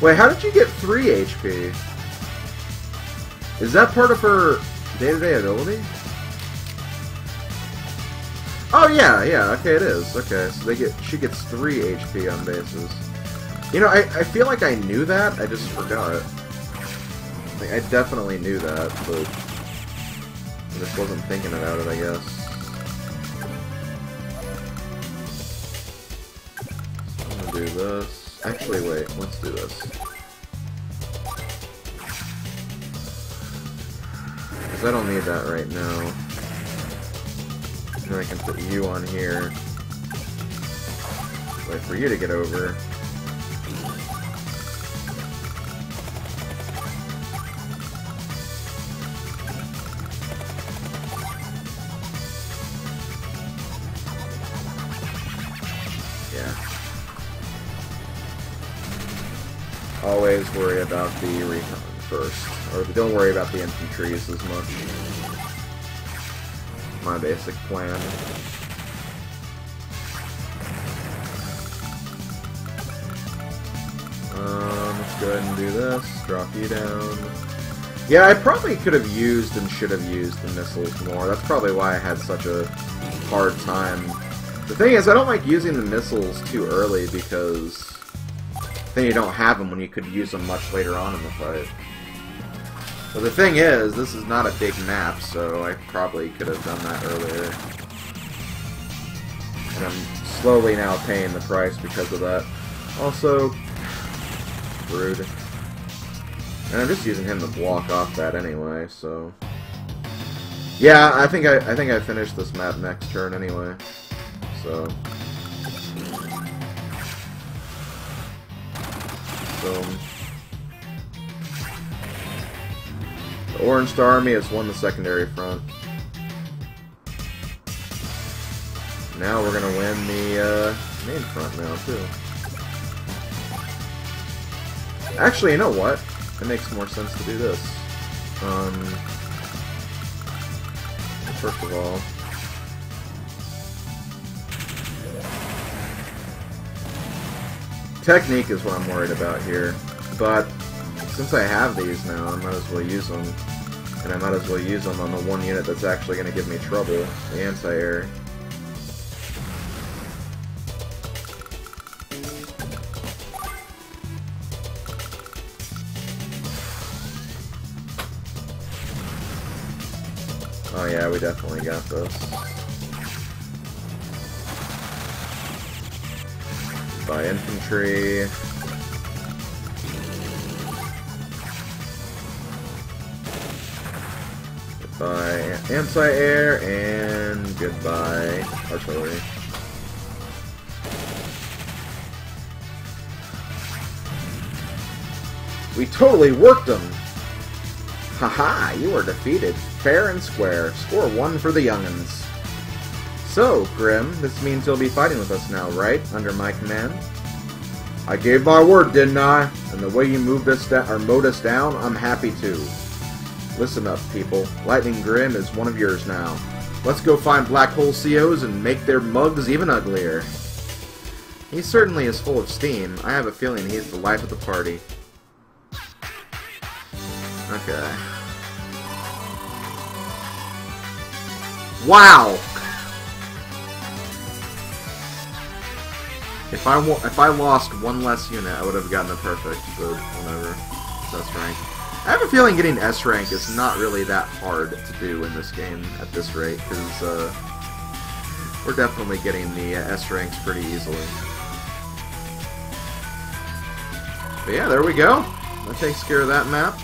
Wait, how did you get 3 HP? Is that part of her day-to-day ability? Oh yeah, okay it is. Okay, so she gets 3 HP on bases. You know, I feel like I knew that, I just forgot. Like, I definitely knew that, but I just wasn't thinking about it, I guess. So I'm gonna do this. Actually, wait, let's do this. Because I don't need that right now. And then I can put you on here. Wait for you to get over. Yeah. Always worry about the recon first. Or don't worry about the infantries as much. My basic plan. Let's go ahead and do this. Drop you down. Yeah, I probably could have used and should have used the missiles more. That's probably why I had such a hard time. The thing is, I don't like using the missiles too early because then you don't have them when you could use them much later on in the fight. But the thing is, this is not a big map, so I probably could have done that earlier. And I'm slowly now paying the price because of that. Also, rude. And I'm just using him to block off that anyway, so... Yeah, I think I finished this map next turn anyway. So... The Orange Star Army has won the secondary front. Now we're gonna win the main front now too. Actually, you know what? It makes more sense to do this. First of all, technique is what I'm worried about here, but since I have these now, I might as well use them. And I might as well use them on the one unit that's actually going to give me trouble, the anti-air. Oh yeah, we definitely got this. By infantry. Goodbye anti-air, and goodbye artillery. We totally worked them! Haha, you are defeated. Fair and square. Score 1 for the young'uns. So, Grim, this means you'll be fighting with us now, right? Under my command? I gave my word, didn't I? And the way you moved us or mowed us down, I'm happy to. Listen up, people. Lightning Grim is one of yours now. Let's go find Black Hole COs and make their mugs even uglier. He certainly is full of steam. I have a feeling he's the life of the party. Okay. Wow! If I lost one less unit, I would have gotten a perfect, but whatever. S rank. I have a feeling getting S rank is not really that hard to do in this game at this rate, because we're definitely getting the S ranks pretty easily. But yeah, there we go. That takes care of that map.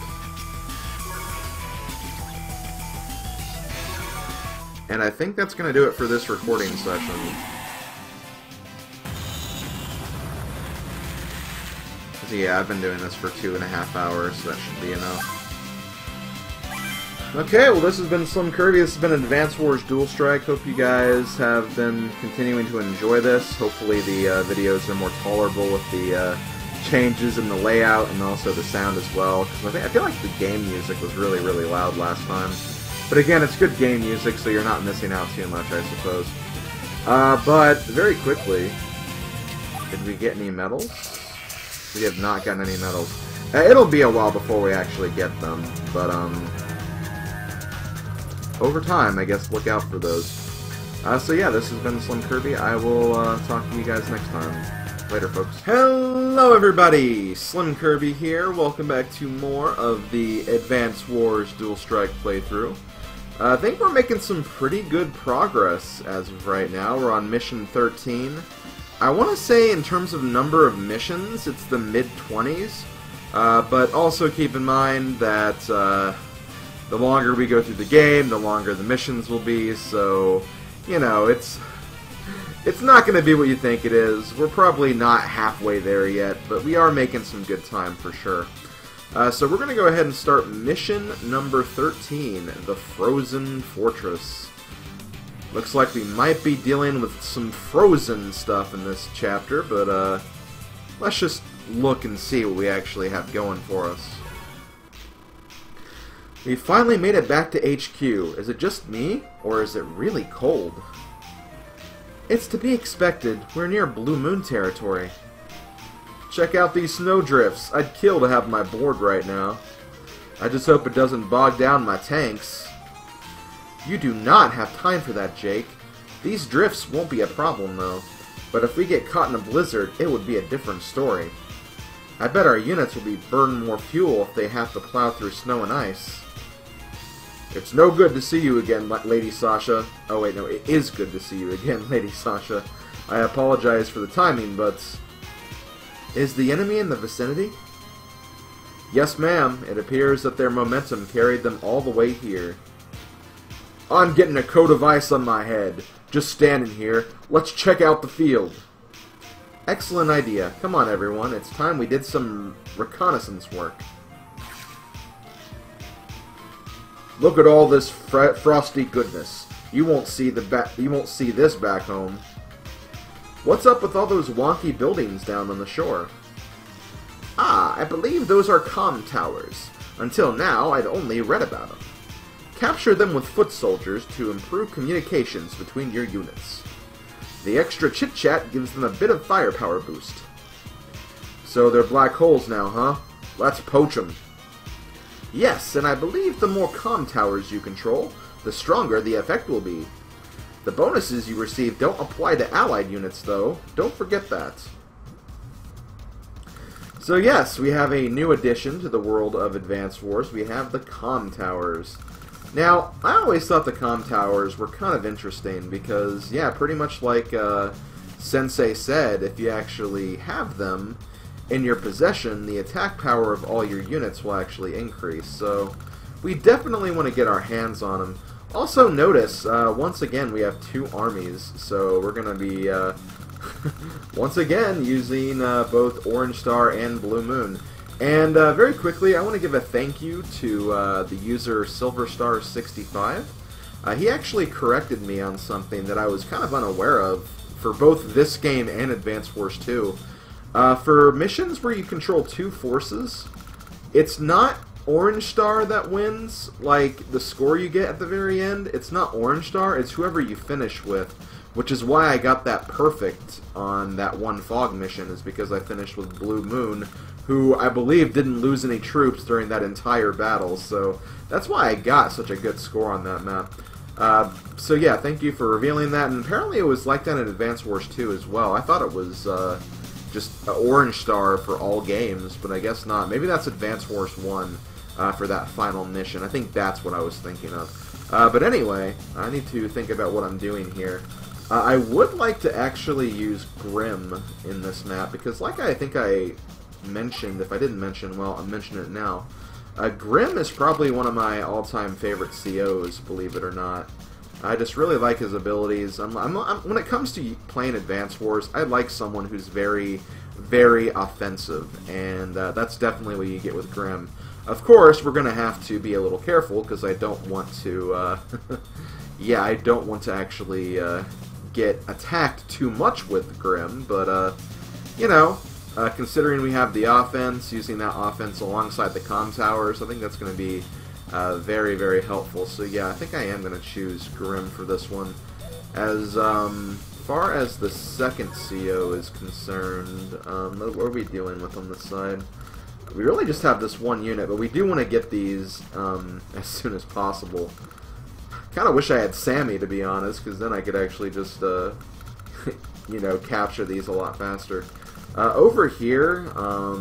And I think that's going to do it for this recording session. So yeah, I've been doing this for 2.5 hours, so that should be enough. Okay, well this has been SlimKirby, this has been Advance Wars Dual Strike. Hope you guys have been continuing to enjoy this. Hopefully the videos are more tolerable with the changes in the layout and also the sound as well. Because I feel like the game music was really, really loud last time. But again, it's good game music, so you're not missing out too much, I suppose. But very quickly, did we get any medals? We have not gotten any medals. It'll be a while before we actually get them, but, over time, I guess, look out for those. So yeah, this has been SlimKirby. I will talk to you guys next time. Later, folks. Hello, everybody! SlimKirby here. Welcome back to more of the Advance Wars Dual Strike playthrough. I think we're making some pretty good progress as of right now. We're on mission 13. I want to say in terms of number of missions, it's the mid-20s. But also keep in mind that the longer we go through the game, the longer the missions will be, so, you know, it's not going to be what you think it is. We're probably not halfway there yet, but we are making some good time for sure. So we're going to go ahead and start mission number 13, the Frozen Fortress. Looks like we might be dealing with some frozen stuff in this chapter, but let's just look and see what we actually have going for us. We finally made it back to HQ. Is it just me, or is it really cold? It's to be expected. We're near Blue Moon territory. Check out these snowdrifts. I'd kill to have my board right now. I just hope it doesn't bog down my tanks. You do not have time for that, Jake. These drifts won't be a problem, though. But if we get caught in a blizzard, it would be a different story. I bet our units will be burning more fuel if they have to plow through snow and ice. It's no good to see you again, Lady Sasha. Oh wait, no, it is good to see you again, Lady Sasha. I apologize for the timing, but... Is the enemy in the vicinity? Yes, ma'am. It appears that their momentum carried them all the way here. I'm getting a coat of ice on my head. Just standing here. Let's check out the field. Excellent idea. Come on, everyone. It's time we did some reconnaissance work. Look at all this frosty goodness. You won't see this back home. What's up with all those wonky buildings down on the shore? Ah, I believe those are Comm Towers. Until now, I'd only read about them. Capture them with foot soldiers to improve communications between your units. The extra chit-chat gives them a bit of firepower boost. So they're black holes now, huh? Let's poach them. Yes, and I believe the more Comm Towers you control, the stronger the effect will be. The bonuses you receive don't apply to allied units, though. Don't forget that. So yes, we have a new addition to the world of Advance Wars. We have the Comm Towers. Now, I always thought the Comm Towers were kind of interesting because, yeah, pretty much like Sensei said, if you actually have them in your possession, the attack power of all your units will actually increase. So we definitely want to get our hands on them. Also notice, once again, we have two armies, so we're going to be, once again, using both Orange Star and Blue Moon. And very quickly, I want to give a thank you to the user SilverStar65. He actually corrected me on something that I was kind of unaware of for both this game and Advance Wars 2. For missions where you control two forces, it's not Orange Star that wins, like the score you get at the very end. It's not Orange Star, it's whoever you finish with, which is why I got that perfect on that one fog mission, is because I finished with Blue Moon, who I believe didn't lose any troops during that entire battle, so that's why I got such a good score on that map. So yeah, thank you for revealing that, and apparently it was like that in Advance Wars 2 as well. I thought it was just an Orange Star for all games, but I guess not. Maybe that's Advance Wars 1 for that final mission. I think that's what I was thinking of. But anyway, I need to think about what I'm doing here. I would like to actually use Grim in this map, because like I think I mentioned, if I didn't mention, well, I'm mentioning it now. Grim is probably one of my all-time favorite COs, believe it or not. I just really like his abilities. When it comes to playing Advance Wars, I like someone who's very, very offensive, and that's definitely what you get with Grim. Of course, we're going to have to be a little careful, because I don't want to, yeah, I don't want to actually get attacked too much with Grim, but, you know, considering we have the offense, using that offense alongside the Comm Towers, I think that's going to be very, very helpful. So yeah, I think I am going to choose Grim for this one. As, far as the second CO is concerned, what are we dealing with on this side? We really just have this one unit, but we do want to get these as soon as possible. Kind of wish I had Sammy, to be honest, because then I could actually just, you know, capture these a lot faster. Over here, I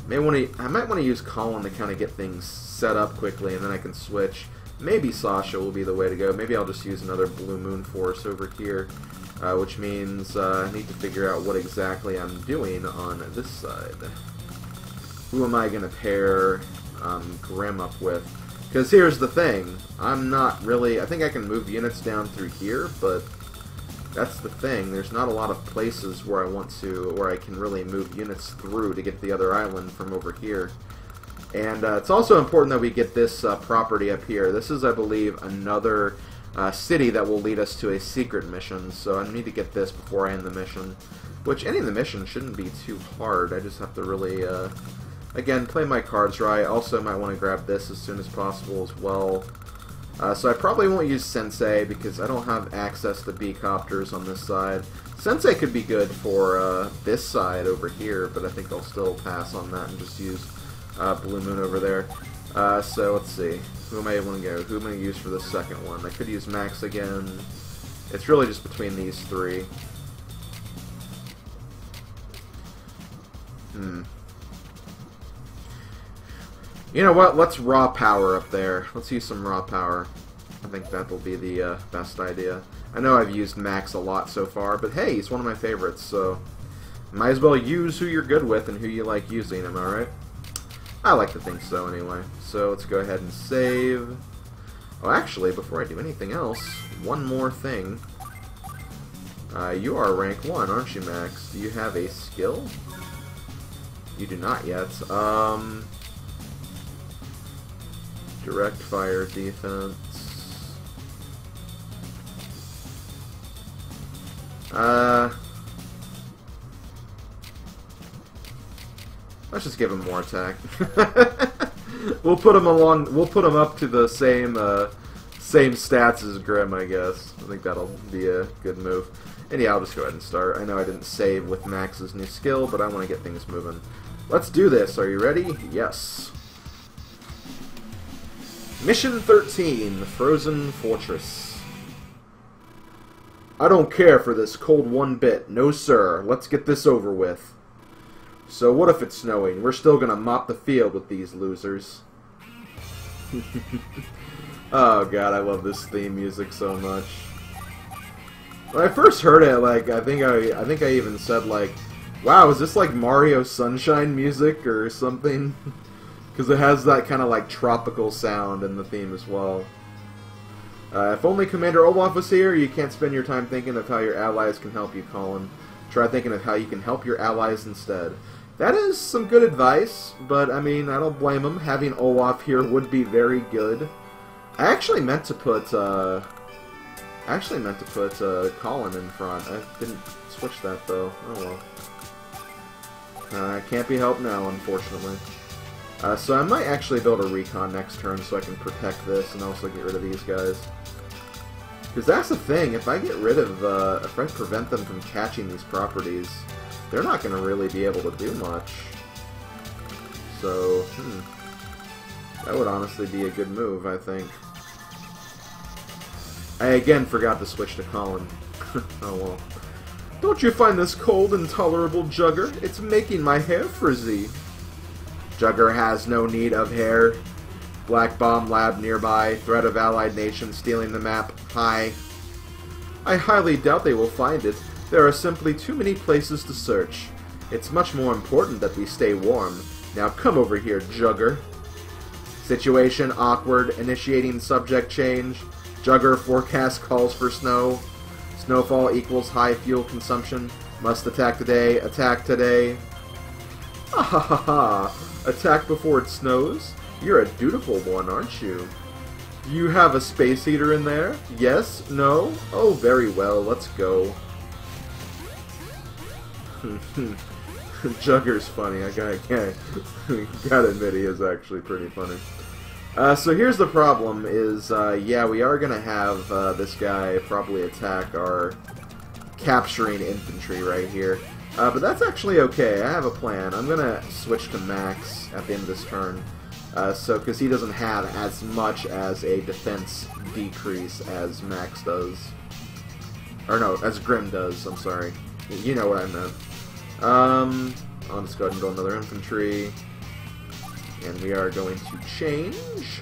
might want to use Colin to kind of get things set up quickly, and then I can switch. Maybe Sasha will be the way to go. Maybe I'll just use another Blue Moon Force over here, which means I need to figure out what exactly I'm doing on this side. Who am I going to pair Grim up with? Because here's the thing. I'm not really... I think I can move units down through here, but that's the thing. There's not a lot of places where I can really move units through to get the other island from over here. And it's also important that we get this property up here. This is, I believe, another city that will lead us to a secret mission, so I need to get this before I end the mission. Which, ending the mission shouldn't be too hard. I just have to really, again, play my cards right. Also, might want to grab this as soon as possible as well. So I probably won't use Sensei because I don't have access to B-copters on this side. Sensei could be good for this side over here, but I think I'll still pass on that and just use Blue Moon over there. So let's see. Who am I able to go? Who am I going to use for the second one? I could use Max again. It's really just between these three. You know what? Let's raw power up there. Let's use some raw power. I think that will be the best idea. I know I've used Max a lot so far, but hey, he's one of my favorites, so might as well use who you're good with and who you like using, am I right? I like to think so, anyway. So let's go ahead and save. Oh, actually, before I do anything else, one more thing. You are rank 1, aren't you, Max? Do you have a skill? You do not yet. Direct fire defense. Let's just give him more attack. We'll put him along. We'll put him up to the same stats as Grim, I guess. I think that'll be a good move. And yeah, I'll just go ahead and start. I know I didn't save with Max's new skill, but I want to get things moving. Let's do this. Are you ready? Yes. Mission 13, Frozen Fortress. I don't care for this cold one bit. No, sir. Let's get this over with. So what if it's snowing? We're still gonna mop the field with these losers. Oh god, I love this theme music so much. When I first heard it, like, I think I even said, like, wow, is this like Mario Sunshine music or something? Because it has that kind of like tropical sound in the theme as well. If only Commander Olaf was here, you can't spend your time thinking of how your allies can help you, Colin. Try thinking of how you can help your allies instead. That is some good advice, but I mean, I don't blame him. Having Olaf here would be very good. I actually meant to put Colin in front. I didn't switch that though. Oh well. Can't be helped now, unfortunately. So I might actually build a recon next turn so I can protect this and also get rid of these guys. Because that's the thing, if I get rid of, if I prevent them from catching these properties, they're not going to really be able to do much. So, that would honestly be a good move, I think. I again forgot to switch to Colin. Oh well. Don't you find this cold intolerable, Jugger? It's making my hair frizzy. Jugger has no need of hair. Black bomb lab nearby. Threat of allied nation stealing the map. Hi. I highly doubt they will find it. There are simply too many places to search. It's much more important that we stay warm. Now come over here, Jugger. Situation awkward. Initiating subject change. Jugger forecast calls for snow. Snowfall equals high fuel consumption. Must attack today. Attack today. Ah ha ha ha. Attack before it snows? You're a dutiful one, aren't you? Do you have a space heater in there? Yes? No? Oh, very well. Let's go. Jugger's funny. I gotta admit, he is actually pretty funny. So here's the problem is, yeah, we are going to have this guy probably attack our capturing infantry right here. But that's actually okay. I have a plan. I'm going to switch to Max at the end of this turn. Because he doesn't have as much as a defense decrease as Max does. Or no, as Grim does, I'm sorry. You know what I meant. I'll just go ahead and go another infantry. And we are going to change.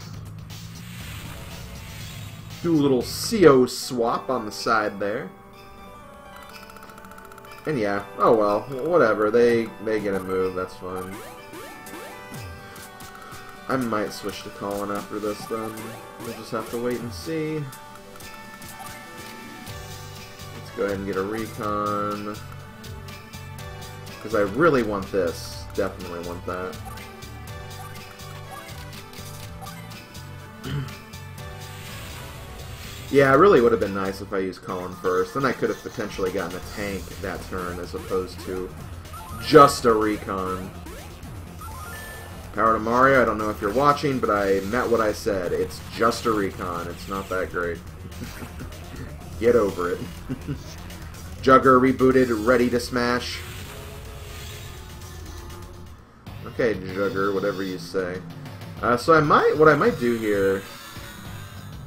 Do a little CO swap on the side there. And yeah, oh well, whatever. They get a move, that's fine. I might switch to Colin after this then. We'll just have to wait and see. Let's go ahead and get a recon. Because I really want this. Definitely want that. Yeah, it really would have been nice if I used Colin first. Then I could have potentially gotten a tank that turn as opposed to just a recon. Power to Mario, I don't know if you're watching, but I meant what I said. It's just a recon. It's not that great. Get over it. Jugger rebooted, ready to smash. Okay, Jugger, whatever you say. So what I might do here...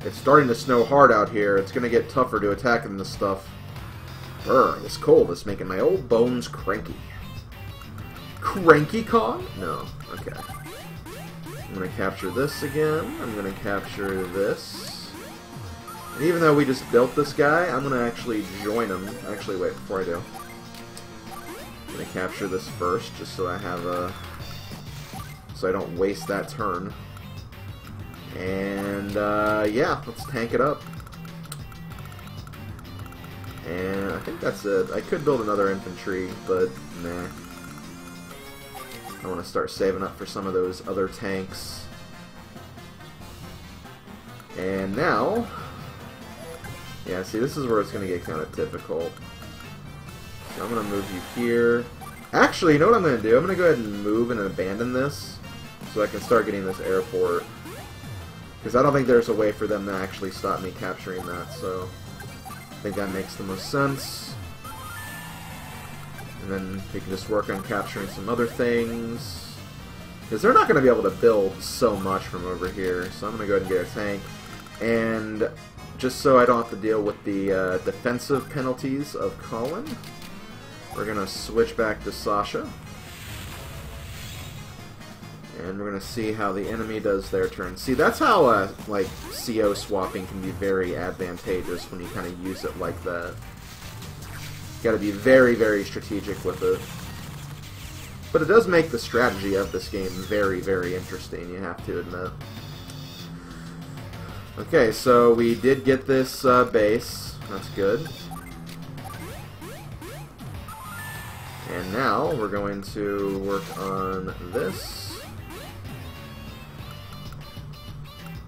It's starting to snow hard out here. It's going to get tougher to attack in this stuff. Brr, this cold is making my old bones cranky. Cranky Con? No. Okay. I'm going to capture this again. I'm going to capture this. And even though we just built this guy, I'm going to actually join him. Actually, wait, before I do. I'm going to capture this first, just so I have a... so I don't waste that turn. And, yeah, let's tank it up. And I think that's it. I could build another infantry, but nah. I want to start saving up for some of those other tanks. And now... yeah, see, this is where it's going to get kind of difficult. So I'm going to move you here. Actually, you know what I'm going to do? I'm going to go ahead and move and abandon this so I can start getting this airport. Because I don't think there's a way for them to actually stop me capturing that, so I think that makes the most sense. And then we can just work on capturing some other things. Because they're not going to be able to build so much from over here, so I'm going to go ahead and get a tank. And just so I don't have to deal with the defensive penalties of Colin, we're going to switch back to Sasha. And we're going to see how the enemy does their turn. See, that's how, like, CO swapping can be very advantageous when you kind of use it like that. You got to be very, very strategic with it. But it does make the strategy of this game very, very interesting, you have to admit. Okay, so we did get this base. That's good. And now we're going to work on this.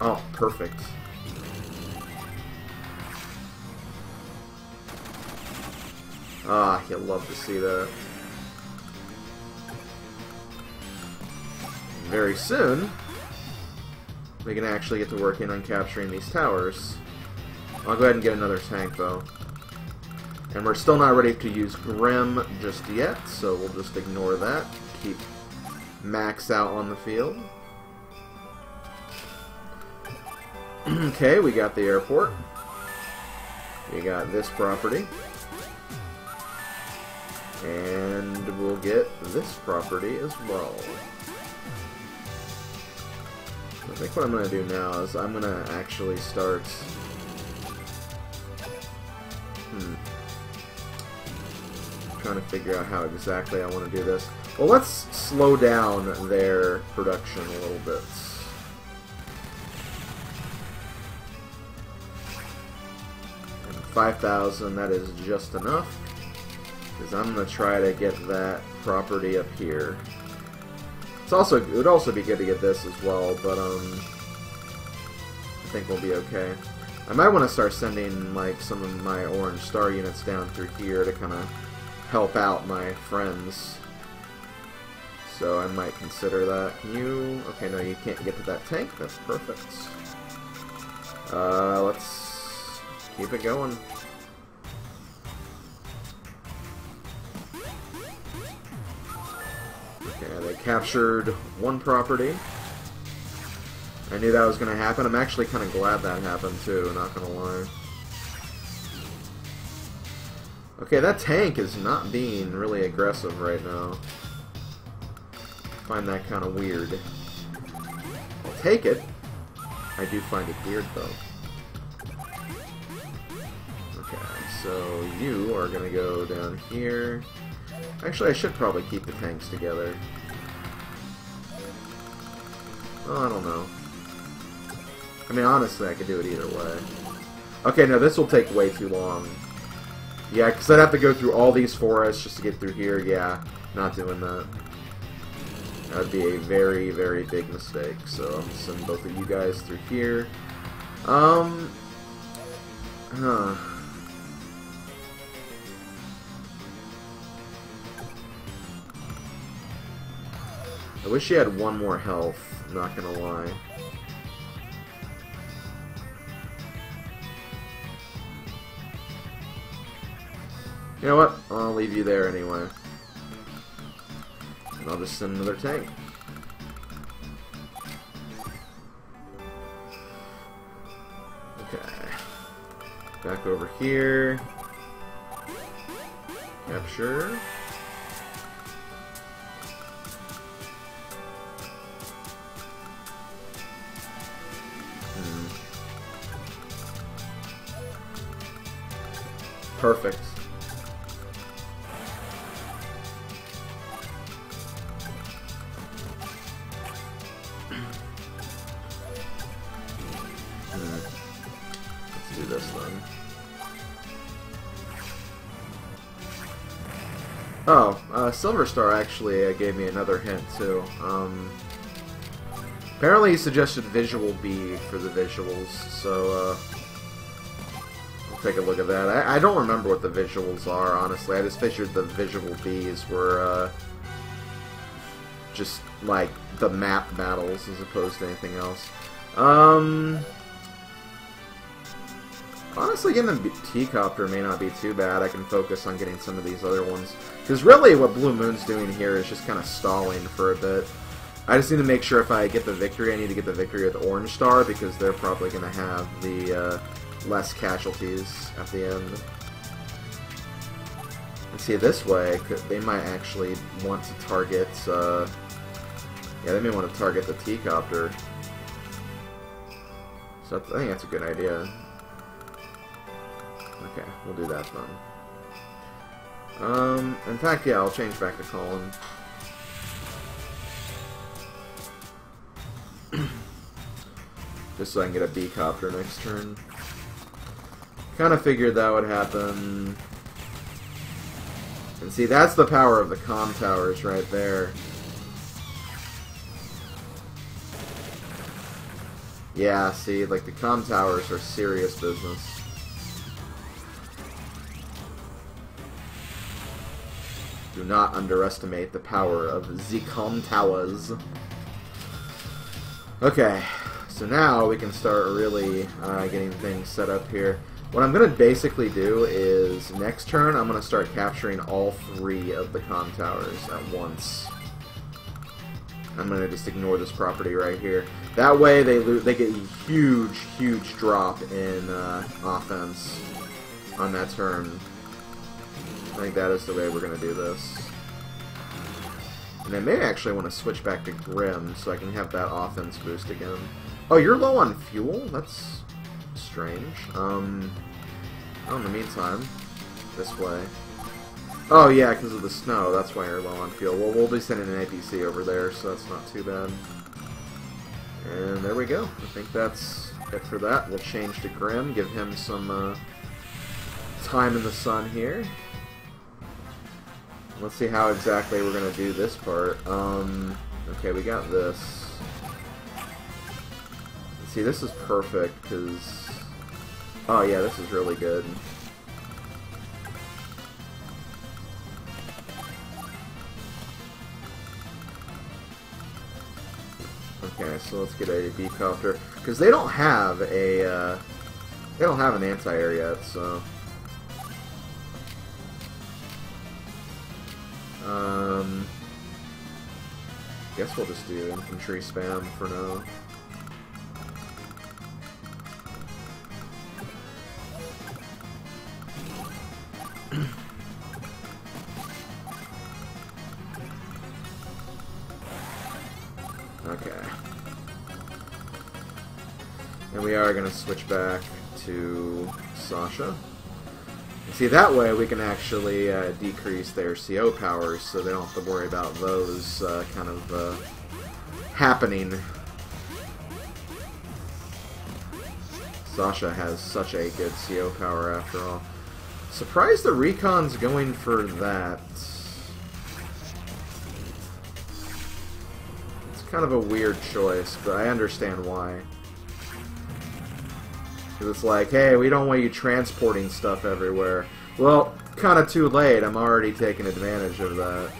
Oh, perfect. Ah, you'll love to see that. Very soon, we can actually get to working on capturing these towers. I'll go ahead and get another tank, though. And we're still not ready to use Grim just yet, so we'll just ignore that. Keep Max out on the field. Okay, we got the airport. We got this property. And we'll get this property as well. I think what I'm going to do now is I'm going to actually start... trying to figure out how exactly I want to do this. Well, let's slow down their production a little bit. 5,000, that is just enough. Because I'm going to try to get that property up here. It would also be good to get this as well, but I think we'll be okay. I might want to start sending like some of my orange star units down through here to kind of help out my friends. So I might consider that. Can you... Okay, no, you can't get to that tank. That's perfect. Let's keep it going. Okay, they captured one property. I knew that was going to happen. I'm actually kind of glad that happened too, not going to lie. Okay, that tank is not being really aggressive right now. I find that kind of weird. I'll take it. I do find it weird though. Okay, so you are going to go down here. Actually, I should probably keep the tanks together. Oh, I don't know. I mean, honestly, I could do it either way. Okay, no, this will take way too long. Yeah, because I'd have to go through all these forests just to get through here. Yeah, not doing that. That would be a very, very big mistake. So I'm going to send both of you guys through here. I wish she had one more health, not gonna lie. You know what? I'll leave you there anyway. And I'll just send another tank. Okay. Back over here. Capture. Perfect. Let's do this then. Oh, Silver Star actually gave me another hint too. Apparently he suggested Visual B for the visuals, so take a look at that. I don't remember what the visuals are, honestly. I just figured the visual Bs were just like the map battles as opposed to anything else. Honestly, getting the T-Copter may not be too bad. I can focus on getting some of these other ones. Because really what Blue Moon's doing here is just kind of stalling for a bit. I just need to make sure if I get the victory, I need to get the victory with Orange Star, because they're probably going to have the less casualties at the end. And see, this way, they might actually want to target, yeah, they may want to target the T-Copter. So I think that's a good idea. Okay, we'll do that then. In fact, yeah, I'll change back to Colin. Just so I can get a B-Copter next turn. Kind of figured that would happen. And see, that's the power of the Comm Towers right there. Yeah, see, like the Comm Towers are serious business. Do not underestimate the power of the Comm Towers. Okay, so now we can start really getting things set up here. What I'm going to basically do is, next turn, I'm going to start capturing all 3 of the Comm Towers at once. I'm going to just ignore this property right here. That way they get a huge, huge drop in offense on that turn. I think that is the way we're going to do this. And I may actually want to switch back to Grim so I can have that offense boost again. Oh, you're low on fuel? That's strange. Oh, in the meantime, this way. Oh, yeah, because of the snow. That's why you're low on fuel. Well, we'll be sending an APC over there, so that's not too bad. And there we go. I think that's it for that. We'll change to Grim, give him some time in the sun here. Let's see how exactly we're going to do this part. Okay, we got this. See, this is perfect, because... Oh, yeah, this is really good. Okay, so let's get a B-copter because they don't have a they don't have an anti-air yet, so guess we'll just do infantry spam for now. Okay. And we are going to switch back to Sasha. And see, that way we can actually decrease their CO powers so they don't have to worry about those kind of happening. Sasha has such a good CO power after all. Surprised the Recon's going for that. Kind of a weird choice, but I understand why. Because it's like, hey, we don't want you transporting stuff everywhere. Well, kind of too late. I'm already taking advantage of that.